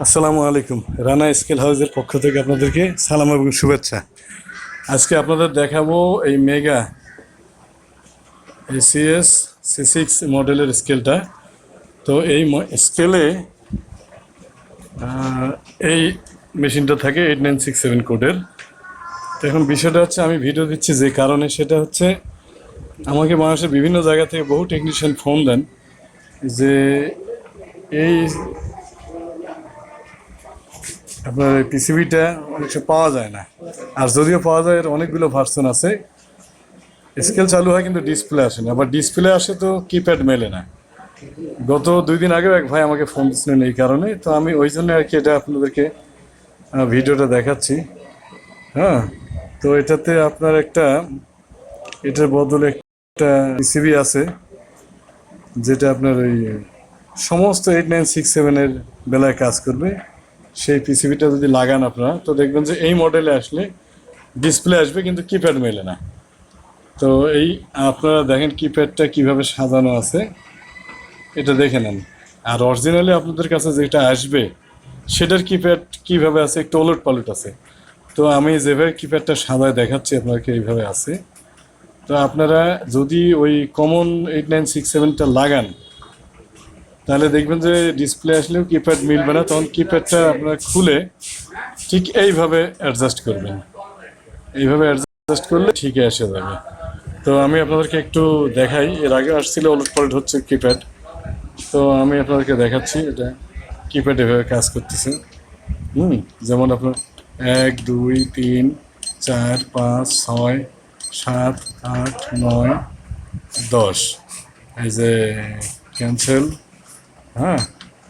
আসসালামু আলাইকুম। রানা স্কেল হাউসের পক্ষ থেকে আপনাদেরকে সালাম এবং শুভেচ্ছা। আজকে আপনাদের দেখাবো এই মেগা এসিএস C6 মডেলের স্কেলটা। তো এই স্কেলে এই মেশিনটা থাকে 8967 কোডের। তো এখন বিষয়টা হচ্ছে, আমি ভিডিও দিচ্ছি যে কারণে, সেটা হচ্ছে আমাকে বাংলাদেশের বিভিন্ন জায়গা থেকে বহু টেকনিশিয়ান ফোন দেন যে এই আপনার এই পিসিবিটা অনেক সময় পাওয়া যায় না, আর যদিও পাওয়া যায় এর অনেকগুলো ভার্সন আছে। স্কেল চালু হয় কিন্তু ডিসপ্লে আসে না, আবার ডিসপ্লে আসে তো কিপ্যাড মেলে না। গত 2 দিন আগেও এক ভাই আমাকে ফোন দিচ্ছিলেন এই কারণে, তো আমি ওই জন্য আর কি এটা আপনাদেরকে ভিডিওটা দেখাচ্ছি। হ্যাঁ, তো এটাতে আপনার এটার বদলে একটা পিসিবি আছে, যেটা আপনার ওই সমস্ত 8967-এর বেলায় কাজ করবে। সেই পিসিবিটা যদি লাগান আপনারা, তো দেখবেন যে এই মডেলে আসলে ডিসপ্লে আসবে কিন্তু কিপ্যাড মেলে না। তো এই আপনারা দেখেন কিপ্যাডটা কিভাবে সাজানো আছে, এটা দেখে নেন। আর অরিজিনালি আপনাদের কাছে যেটা আসবে সেটার কিপ্যাড কিভাবে আছে, একটু ওলট পালট আছে। তো আমি যেভাবে কিপ্যাডটা সাজায় দেখাচ্ছি আপনাকে, এইভাবে আছে। তো আপনারা যদি ওই কমন 8967টা লাগান, তাহলে দেখবেন যে ডিসপ্লে আসলেও কিপ্যাড মিলবে না। তখন কিপ্যাডটা আপনারা খুলে ঠিক এইভাবে অ্যাডজাস্ট করবেন, এইভাবে অ্যাডজাস্ট করলে ঠিকই এসে যাবে। তো আমি আপনাদেরকে একটু দেখাই, এর আগে আসছিল ওলট পালট হচ্ছে কিপ্যাড। তো আমি আপনাদেরকে দেখাচ্ছি এটা কিপ্যাড এভাবে কাজ করতেছে। যেমন আপনার 1 2 3 4 5 6 7 8 9 10, এই যে ক্যান্সেল, হ্যাঁ,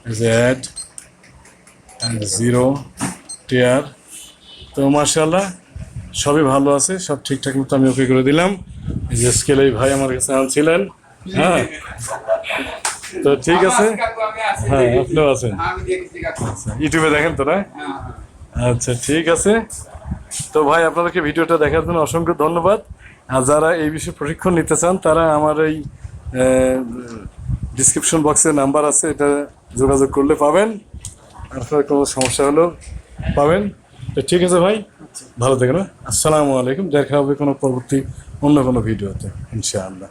এই যে অ্যাড অ্যান্ড জিরো টিয়ার। তো মার্শাল্লাহ সবই ভালো আছে, সব ঠিকঠাক মতো আমি ওকে করে দিলাম। এই যে স্কেল এই ভাই আমার কাছে আনছিলেন। হ্যাঁ, তো ঠিক আছে। হ্যাঁ, আপনিও আছেন, ইউটিউবে দেখেন তো না? আচ্ছা, ঠিক আছে। তো ভাই, আপনাদেরকে ভিডিওটা দেখার জন্য অসংখ্য ধন্যবাদ। আর যারা এই বিষয়ে প্রশিক্ষণ নিতে চান, তারা আমার এই ডিসক্রিপশন বক্সে নাম্বার আছে, এটা যোগাযোগ করলে পাবেন। আপনার কোনো সমস্যা হলেও পাবেন। তো ঠিক আছে ভাই, ভালো থাকেন। আসসালামু আলাইকুম। দেখা হবে কোনো পরবর্তী অন্য কোনো ভিডিওতে ইনশাআল্লাহ।